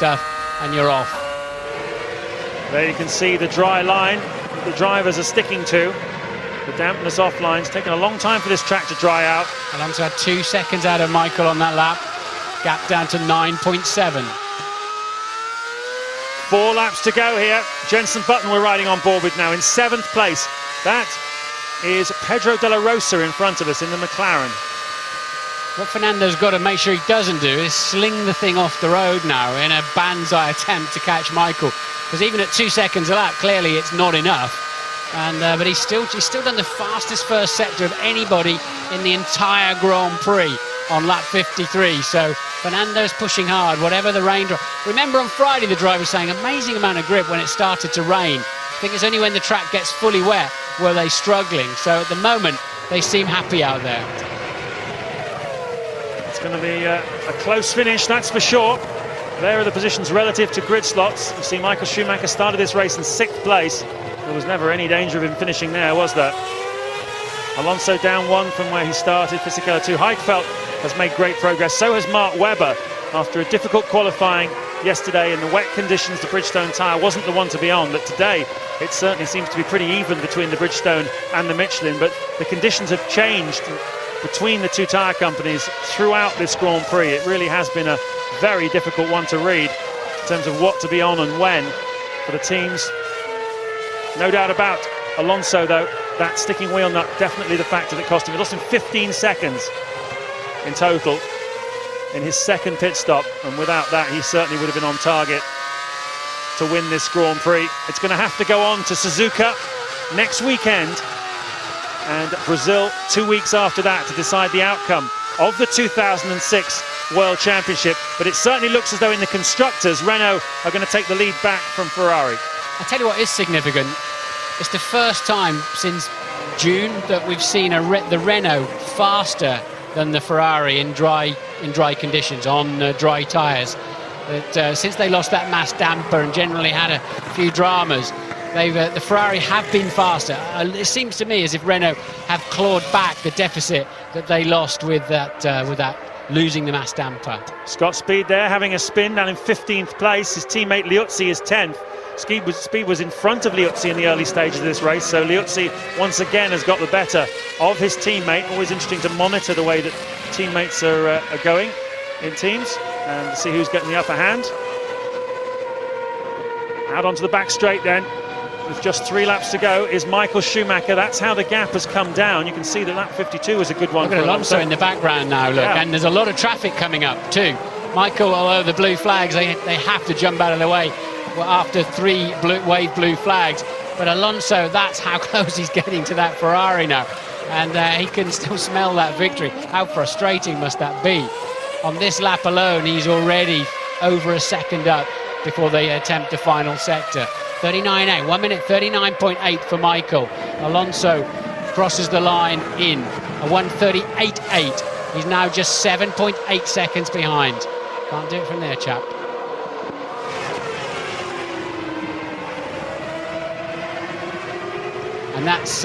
stuff, and you're off. There you can see the dry line that the drivers are sticking to. The dampness off line's taken a long time for this track to dry out. Alonso had 2 seconds out of Michael on that lap. Gap down to 9.7. 4 laps to go here. Jenson Button we're riding on board with now in 7th place. That is Pedro de la Rosa in front of us in the McLaren. What Fernando's got to make sure he doesn't do is sling the thing off the road now in a banzai attempt to catch Michael. Because even at 2 seconds a lap, clearly it's not enough. And but he's still done the fastest first sector of anybody in the entire Grand Prix on lap 53. So Fernando's pushing hard, whatever the rain drop. Remember on Friday the driver was saying amazing amount of grip when it started to rain. I think it's only when the track gets fully wet were they struggling. So at the moment they seem happy out there. It's going to be a close finish, that's for sure. There are the positions relative to grid slots. You see Michael Schumacher started this race in 6th place. There was never any danger of him finishing there, was there? Alonso down 1 from where he started, Fisichella 2. Heidfeld has made great progress, so has Mark Webber. After a difficult qualifying yesterday in the wet conditions, the Bridgestone tyre wasn't the one to be on, but today it certainly seems to be pretty even between the Bridgestone and the Michelin. But the conditions have changed between the two tyre companies throughout this Grand Prix. It really has been a very difficult one to read in terms of what to be on and when for the teams. No doubt about Alonso, though, that sticking wheel nut definitely the factor that cost him. He lost him 15 seconds in total in his 2nd pit stop, and without that he certainly would have been on target to win this Grand Prix. It's going to have to go on to Suzuka next weekend and Brazil 2 weeks after that to decide the outcome of the 2006 World Championship. But it certainly looks as though in the constructors Renault are going to take the lead back from Ferrari. I tell you what is significant, it's the first time since June that we've seen the Renault faster than the Ferrari in dry conditions on dry tyres. Since they lost that mass damper and generally had a few dramas, the Ferrari have been faster. It seems to me as if Renault have clawed back the deficit that they lost with that losing the mass damper. Scott Speed there having a spin down in 15th place. His teammate Liuzzi is 10th. Speed was in front of Liuzzi in the early stages of this race, so Liuzzi once again has got the better of his teammate. Always interesting to monitor the way that teammates are going in teams and see who's getting the upper hand. Out onto the back straight then, with just 3 laps to go, is Michael Schumacher. That's how the gap has come down. You can see that lap 52 was a good one. Look at Alonso in the background now, look, yeah. And there's a lot of traffic coming up too. Michael, although the blue flags, they have to jump out of the way after 3 wave blue flags. But Alonso, that's how close he's getting to that Ferrari now. And he can still smell that victory. How frustrating must that be? On this lap alone, he's already over a second up before they attempt the final sector. 39.8, 1 minute 39.8 for Michael. Alonso crosses the line in a 1:38.8. He's now just 7.8 seconds behind. Can't do it from there, chap. And that's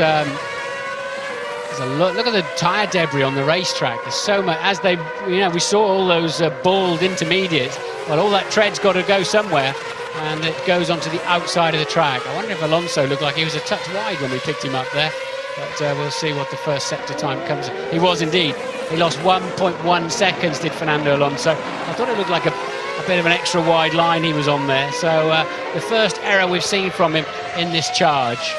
look at the tyre debris on the racetrack. There's so much, as they, we saw all those bald intermediates. Well, all that tread's got to go somewhere, and it goes onto the outside of the track. I wonder if Alonso looked like he was a touch wide when we picked him up there, but we'll see what the first sector time comes. He was indeed. He lost 1.1 seconds, did Fernando Alonso. I thought it looked like a bit of an extra wide line he was on there. So the first error we've seen from him in this charge.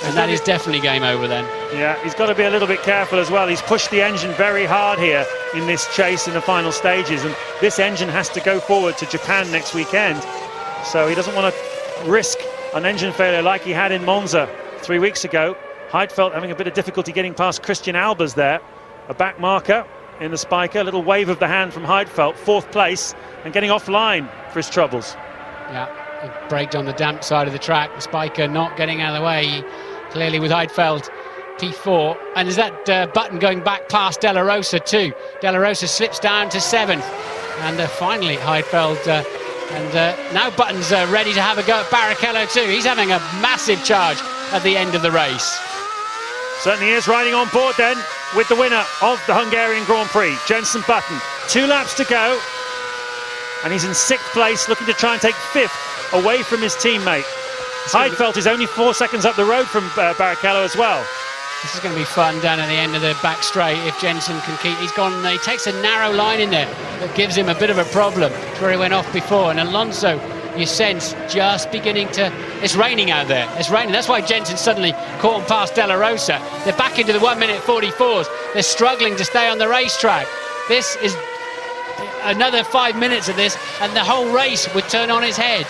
And that is definitely game over then. Yeah, he's got to be a little bit careful as well. He's pushed the engine very hard here in this chase in the final stages, and this engine has to go forward to Japan next weekend. So he doesn't want to risk an engine failure like he had in Monza 3 weeks ago. Heidfeld having a bit of difficulty getting past Christian Albers there. A back marker in the spiker, a little wave of the hand from Heidfeld, 4th place, and getting offline for his troubles. Yeah, he braked on the damp side of the track. The spiker not getting out of the way. Clearly with Heidfeld, P4, and is that Button going back past De La Rosa too? De La Rosa slips down to 7th, and finally Heidfeld, and now Button's ready to have a go at Barrichello too. He's having a massive charge at the end of the race. Certainly is, riding on board then with the winner of the Hungarian Grand Prix, Jenson Button. 2 laps to go. and he's in 6th place, looking to try and take 5th away from his teammate. Heidfeld is only 4 seconds up the road from Barrichello as well. This is going to be fun down at the end of the back straight if Jensen can keep. He takes a narrow line in there that gives him a bit of a problem. It's where he went off before. And Alonso, you sense, just beginning to. It's raining out there. It's raining. That's why Jensen suddenly caught him past De La Rosa. They're back into the 1-minute 44s. They're struggling to stay on the racetrack. This is another 5 minutes of this, and the whole race would turn on its head.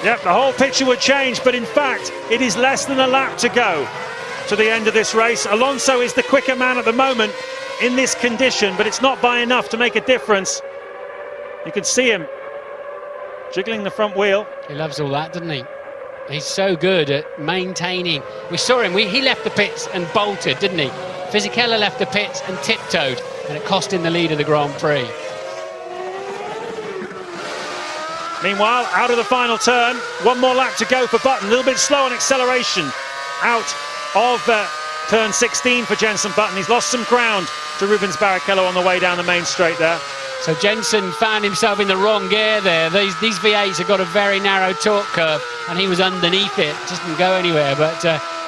Yep, the whole picture would change, but in fact, it is less than a lap to go to the end of this race. Alonso is the quicker man at the moment in this condition, but it's not by enough to make a difference. You can see him jiggling the front wheel. He loves all that, doesn't he? He's so good at maintaining. We saw him, he left the pits and bolted, didn't he? Fisichella left the pits and tiptoed, and it cost him the lead of the Grand Prix. Meanwhile, out of the final turn, one more lap to go for Button. A little bit slow on acceleration out of turn 16 for Jenson Button. He's lost some ground to Rubens Barrichello on the way down the main straight there. So Jensen found himself in the wrong gear there. These V8s have got a very narrow torque curve, and he was underneath it. Just didn't go anywhere, but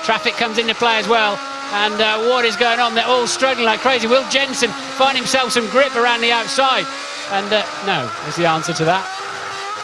traffic comes into play as well. And what is going on? They're all struggling like crazy. Will Jensen find himself some grip around the outside? And no is the answer to that.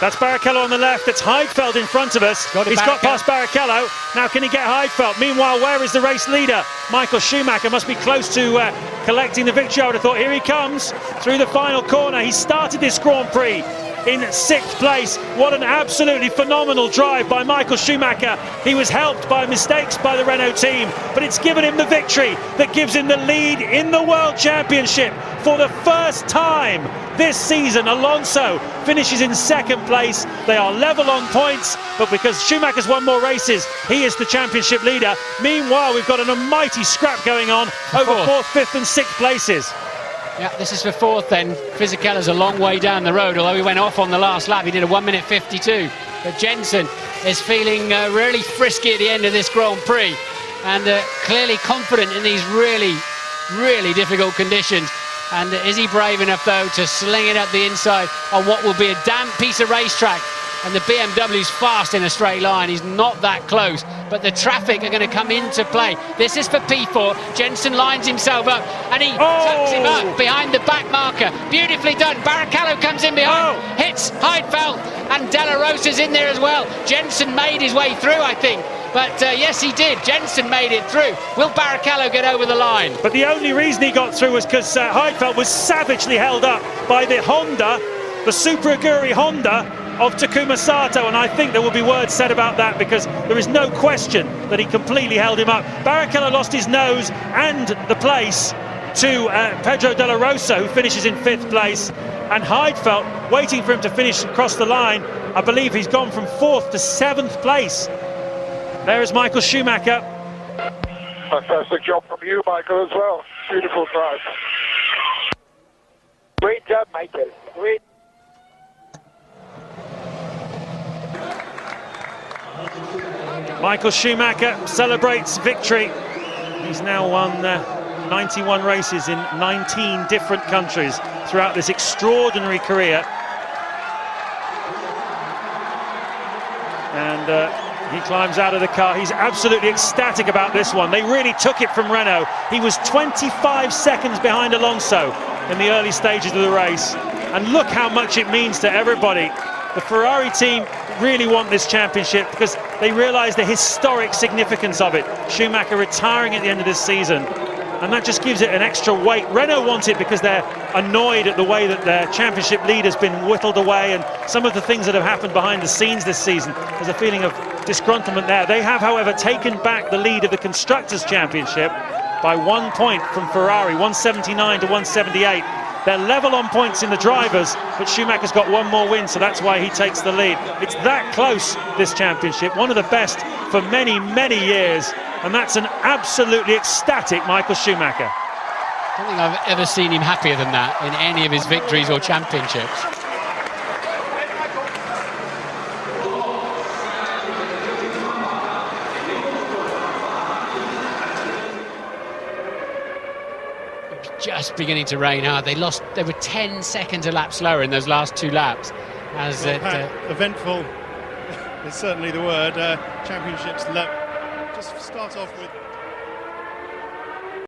That's Barrichello on the left. It's Heidfeld in front of us. He's got past Barrichello. Now can he get Heidfeld? Meanwhile, where is the race leader? Michael Schumacher must be close to collecting the victory. I would have thought. Here he comes through the final corner. He started this Grand Prix in 6th place. What an absolutely phenomenal drive by Michael Schumacher. He was helped by mistakes by the Renault team, but it's given him the victory that gives him the lead in the World Championship for the first time this season. Alonso finishes in 2nd place. They are level on points, but because Schumacher's won more races, he is the championship leader. Meanwhile, we've got an almighty scrap going on over 4th, 5th and 6th places. Yeah, this is for 4th then. Fisichella's a long way down the road, although he went off on the last lap. He did a 1-minute 52. But Jensen is feeling really frisky at the end of this Grand Prix, and clearly confident in these really, really difficult conditions. And is he brave enough, though, to sling it up the inside on what will be a damp piece of racetrack? And the BMW's fast in a straight line. He's not that close, but the traffic are going to come into play. This is for P4. Jensen lines himself up, and he tucks him up behind the back marker. Beautifully done. Barrichello comes in behind, hits Heidfeld, and De La Rosa's in there as well. Jensen made his way through, I think. But yes, he did. Jensen made it through. Will Barrichello get over the line? But the only reason he got through was because Heidfeld was savagely held up by the Honda, the Super Aguri Honda of Takuma Sato, and I think there will be words said about that, because there is no question that he completely held him up. Barrichello lost his nose and the place to Pedro De La Rosa, who finishes in 5th place, and Heidfeld waiting for him to finish across the line. I believe he's gone from 4th to 7th place. There is Michael Schumacher. Fantastic job from you, Michael, as well. Beautiful drive. Great job, Michael. Great. Michael Schumacher celebrates victory. He's now won 91 races in 19 different countries throughout this extraordinary career. And he climbs out of the car. He's absolutely ecstatic about this one. They really took it from Renault. He was 25 seconds behind Alonso in the early stages of the race. And look how much it means to everybody. The Ferrari team really want this championship because they realise the historic significance of it. Schumacher retiring at the end of this season, and that just gives it an extra weight. Renault want it because they're annoyed at the way that their championship lead has been whittled away, and some of the things that have happened behind the scenes this season. There's a feeling of disgruntlement there. They have, however, taken back the lead of the Constructors' Championship by 1 point from Ferrari, 179 to 178. They're level on points in the drivers, but Schumacher's got one more win, so that's why he takes the lead. It's that close, this championship, one of the best for many, many years, and that's an absolutely ecstatic Michael Schumacher. I don't think I've ever seen him happier than that in any of his victories or championships. Just beginning to rain hard. They were 10 seconds a lap slower in those last 2 laps. As Well, it, Pat, eventful is certainly the word. Championships just start off with